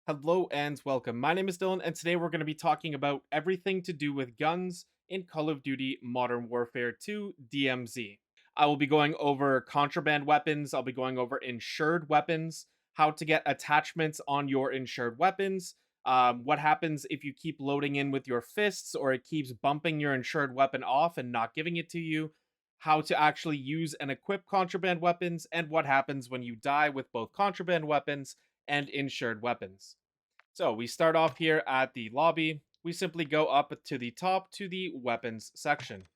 Hello and welcome. My name is Dylan, and today we're going to be talking about everything to do with guns in Call of Duty Modern Warfare 2 DMZ. I will be going over contraband weapons, I'll be going over insured weapons, how to get attachments on your insured weapons, what happens if you keep loading in with your fists or it keeps bumping your insured weapon off and not giving it to you, how to actually use and equip contraband weapons, and what happens when you die with both contraband weapons and insured weapons. So we start off here at the lobby. We simply go up to the top to the weapons section.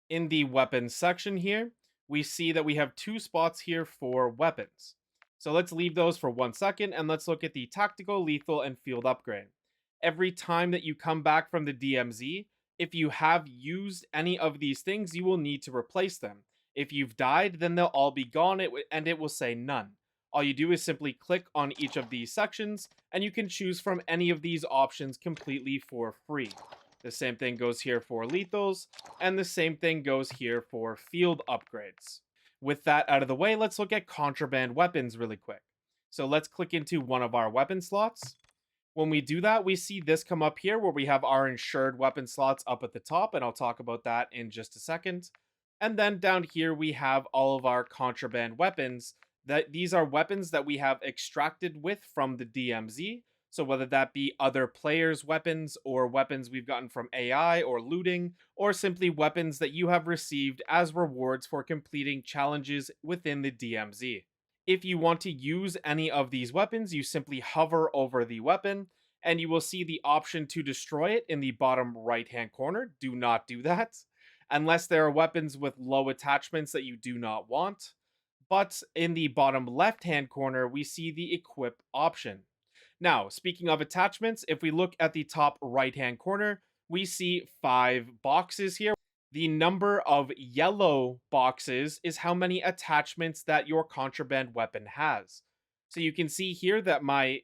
In the weapons section here, we see that we have two spots here for weapons. So let's leave those for 1 second and let's look at the tactical, lethal, and field upgrade. Every time that you come back from the DMZ, if you have used any of these things, you will need to replace them. If you've died, then they'll all be gone and it will say none. All you do is simply click on each of these sections, and you can choose from any of these options completely for free. The same thing goes here for lethals, and the same thing goes here for field upgrades. With that out of the way, let's look at contraband weapons really quick. So let's click into one of our weapon slots. When we do that, we see this come up here where we have our insured weapon slots up at the top, and I'll talk about that in just a second. And then down here, we have all of our contraband weapons. These are weapons that we have extracted with from the DMZ. So whether that be other players' weapons or weapons we've gotten from AI or looting, or simply weapons that you have received as rewards for completing challenges within the DMZ. If you want to use any of these weapons, you simply hover over the weapon and you will see the option to destroy it in the bottom right hand corner. Do not do that unless there are weapons with low attachments that you do not want. But in the bottom left hand corner, we see the equip option. Now, speaking of attachments, if we look at the top right hand corner, we see 5 boxes here. The number of yellow boxes is how many attachments that your contraband weapon has. So you can see here that my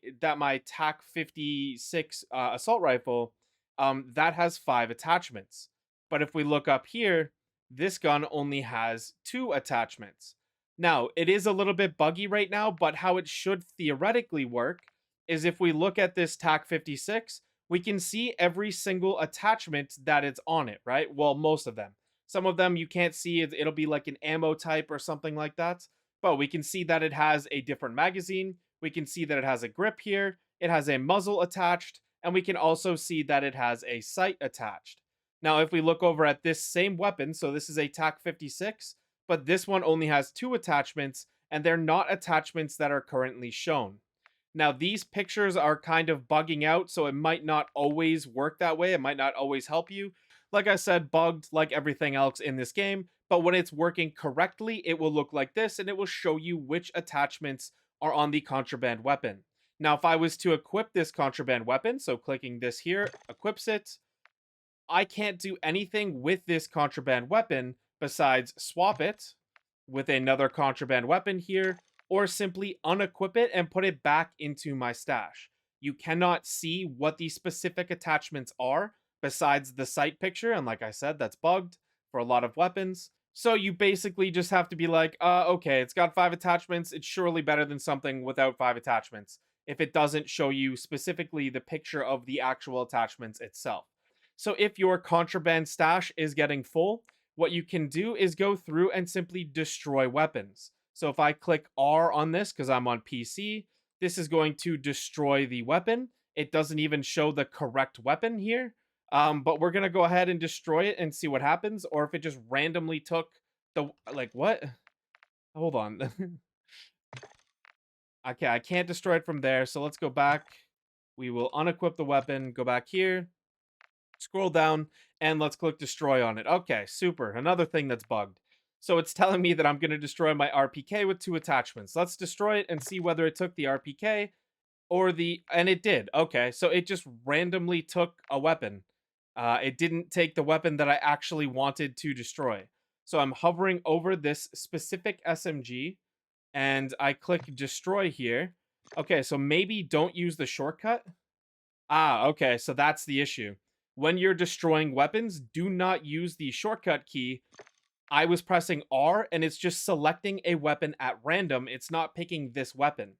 TAC 56 assault rifle that has 5 attachments. But if we look up here, this gun only has 2 attachments. Now, it is a little bit buggy right now, but how it should theoretically work is if we look at this TAC 56, we can see every single attachment that it's on it, right? Well, most of them. Some of them you can't see, it'll be like an ammo type or something like that. But we can see that it has a different magazine. We can see that it has a grip here. It has a muzzle attached. And we can also see that it has a sight attached. Now, if we look over at this same weapon, so this is a TAC 56, but this one only has 2 attachments, and they're not attachments that are currently shown. Now, these pictures are kind of bugging out, so it might not always work that way. It might not always help you. Like I said, bugged like everything else in this game, but when it's working correctly, it will look like this, and it will show you which attachments are on the contraband weapon. Now, if I was to equip this contraband weapon, so clicking this here, equips it, I can't do anything with this contraband weapon besides swap it with another contraband weapon here, or simply unequip it and put it back into my stash. You cannot see what the specific attachments are besides the sight picture, and like I said, that's bugged for a lot of weapons. So you basically just have to be like, okay, it's got 5 attachments, it's surely better than something without 5 attachments, if it doesn't show you specifically the picture of the actual attachments itself. So if your contraband stash is getting full, what you can do is go through and simply destroy weapons. So if I click R on this, because I'm on PC, this is going to destroy the weapon. It doesn't even show the correct weapon here. But we're going to go ahead and destroy it and see what happens. Or if it just randomly took the... Like, what? Hold on. Okay, I can't destroy it from there. So let's go back. We will unequip the weapon. Go back here. Scroll down and let's click destroy on it. Okay, super. Another thing that's bugged. So it's telling me that I'm going to destroy my RPK with 2 attachments. Let's destroy it and see whether it took the RPK or the... And it did. Okay, so it just randomly took a weapon. It didn't take the weapon that I actually wanted to destroy. So I'm hovering over this specific SMG and I click destroy here. Okay, so maybe don't use the shortcut. Ah, okay, so that's the issue. When you're destroying weapons, do not use the shortcut key. I was pressing R and it's just selecting a weapon at random. It's not picking this weapon.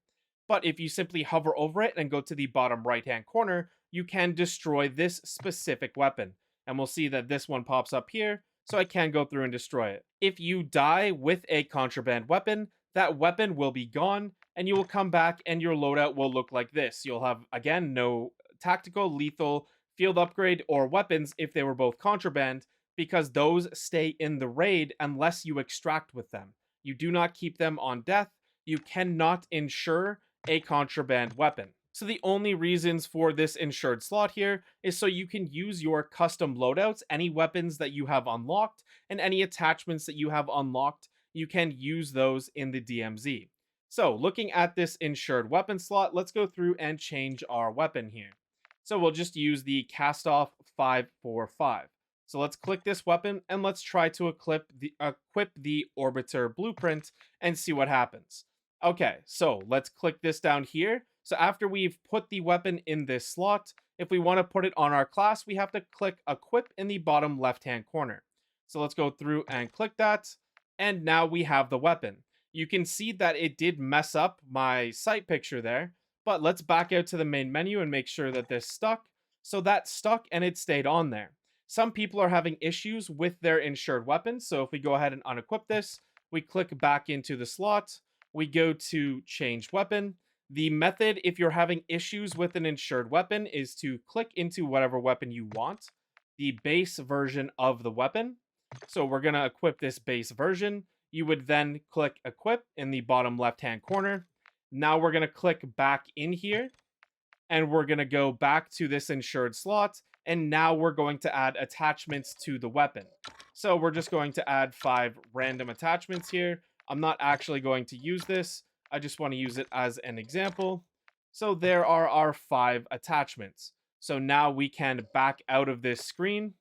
But if you simply hover over it and go to the bottom right hand corner, you can destroy this specific weapon. And we'll see that this one pops up here, so I can go through and destroy it. If you die with a contraband weapon, that weapon will be gone, and you will come back and your loadout will look like this. You'll have, again, no tactical, lethal, field upgrade, or weapons if they were both contraband, because those stay in the raid unless you extract with them. You do not keep them on death. You cannot insure a contraband weapon. So the only reasons for this insured slot here is so you can use your custom loadouts, any weapons that you have unlocked, and any attachments that you have unlocked, you can use those in the DMZ. So looking at this insured weapon slot, let's go through and change our weapon here. So we'll just use the cast off 545. So let's click this weapon and let's try to equip the Orbiter blueprint and see what happens. Okay, so let's click this down here. So after we've put the weapon in this slot, if we want to put it on our class, we have to click equip in the bottom left-hand corner. So let's go through and click that. And now we have the weapon. You can see that it did mess up my site picture there, but let's back out to the main menu and make sure that this stuck. So that stuck and it stayed on there. Some people are having issues with their insured weapons. So if we go ahead and unequip this, we click back into the slot, we go to change weapon. The method, if you're having issues with an insured weapon, is to click into whatever weapon you want, the base version of the weapon. So we're going to equip this base version. You would then click equip in the bottom left-hand corner. Now we're going to click back in here, and we're going to go back to this insured slot. And now we're going to add attachments to the weapon. So we're just going to add 5 random attachments here. I'm not actually going to use this. I just want to use it as an example. So there are our 5 attachments. So now we can back out of this screen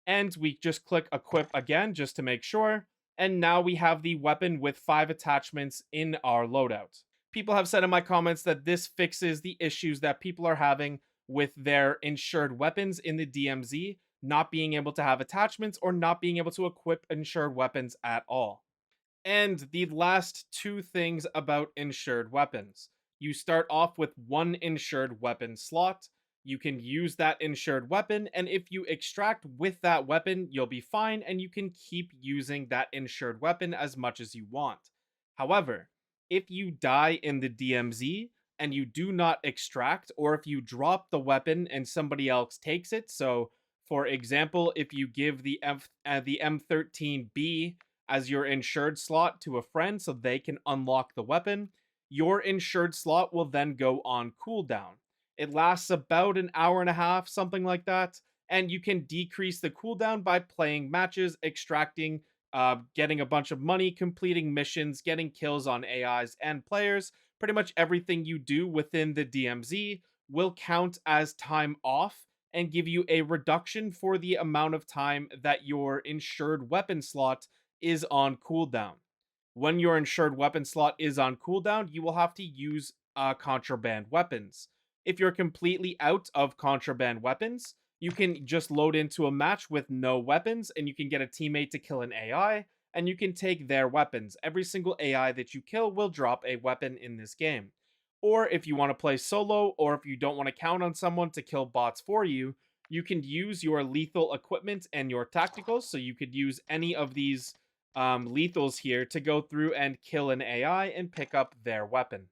and we just click equip again just to make sure. And now we have the weapon with 5 attachments in our loadout. People have said in my comments that this fixes the issues that people are having with their insured weapons in the DMZ, not being able to have attachments or not being able to equip insured weapons at all. And the last 2 things about insured weapons. You start off with 1 insured weapon slot. You can use that insured weapon, and if you extract with that weapon, you'll be fine, and you can keep using that insured weapon as much as you want. However, if you die in the DMZ, and you do not extract, or if you drop the weapon and somebody else takes it, so for example, if you give the M13B as your insured slot to a friend so they can unlock the weapon, your insured slot will then go on cooldown. It lasts about an hour and a half, something like that, and you can decrease the cooldown by playing matches, extracting, getting a bunch of money, completing missions, getting kills on AIs and players. Pretty much everything you do within the DMZ will count as time off and give you a reduction for the amount of time that your insured weapon slot is on cooldown. When your insured weapon slot is on cooldown, you will have to use contraband weapons. If you're completely out of contraband weapons, you can just load into a match with no weapons and you can get a teammate to kill an AI and you can take their weapons. Every single AI that you kill will drop a weapon in this game. Or if you want to play solo, or if you don't want to count on someone to kill bots for you, you can use your lethal equipment and your tacticals. So you could use any of these lethals here to go through and kill an AI and pick up their weapon.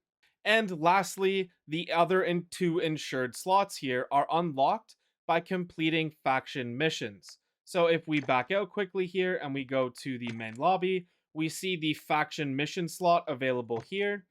And lastly, the other 2 insured slots here are unlocked by completing faction missions. So if we back out quickly here and we go to the main lobby, we see the faction mission slot available here.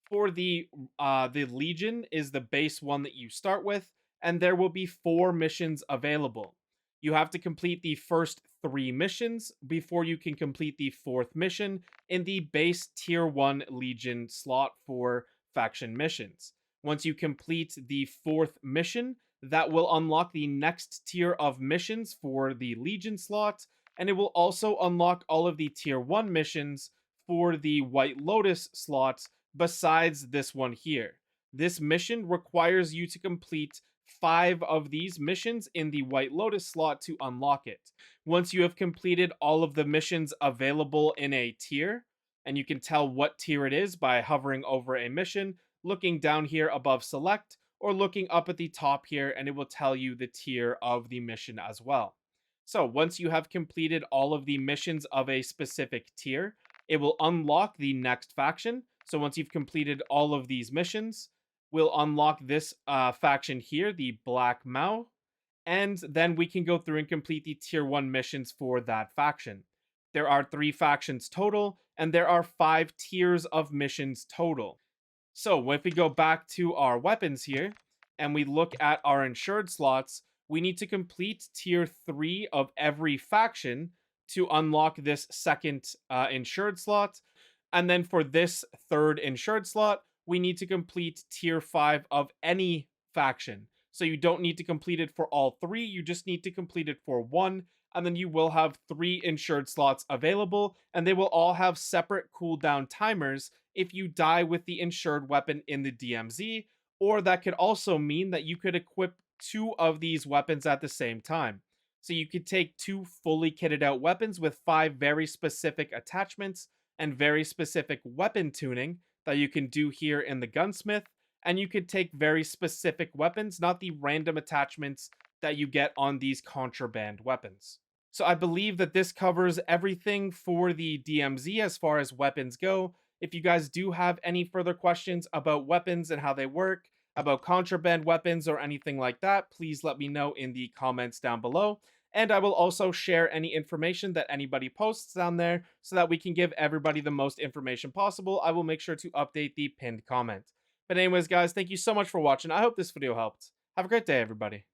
For the Legion is the base one that you start with, and there will be 4 missions available. You have to complete the first 3 missions before you can complete the 4th mission in the base tier 1 Legion slot for faction missions. Once you complete the 4th mission, that will unlock the next tier of missions for the Legion slot, and it will also unlock all of the tier 1 missions for the White Lotus slots besides this one here. This mission requires you to complete 5 of these missions in the White Lotus slot to unlock it. Once you have completed all of the missions available in a tier, and you can tell what tier it is by hovering over a mission, looking down here above select, or looking up at the top here, and it will tell you the tier of the mission as well. So once you have completed all of the missions of a specific tier, it will unlock the next faction. So once you've completed all of these missions, we'll unlock this faction here, the Black Mao, and then we can go through and complete the tier 1 missions for that faction. There are 3 factions total, and there are 5 tiers of missions total. So if we go back to our weapons here, and we look at our insured slots, we need to complete tier 3 of every faction to unlock this second insured slot. And then for this third insured slot, we need to complete tier 5 of any faction. So you don't need to complete it for all 3, you just need to complete it for 1, and then you will have 3 insured slots available, and they will all have separate cooldown timers if you die with the insured weapon in the DMZ, or that could also mean that you could equip 2 of these weapons at the same time. So you could take 2 fully kitted out weapons with 5 very specific attachments and very specific weapon tuning that you can do here in the gunsmith, and you could take very specific weapons, not the random attachments that you get on these contraband weapons. So I believe that this covers everything for the DMZ as far as weapons go. If you guys do have any further questions about weapons and how they work, about contraband weapons or anything like that, please let me know in the comments down below. And I will also share any information that anybody posts down there so that we can give everybody the most information possible. I will make sure to update the pinned comment. But anyways, guys, thank you so much for watching. I hope this video helped. Have a great day, everybody.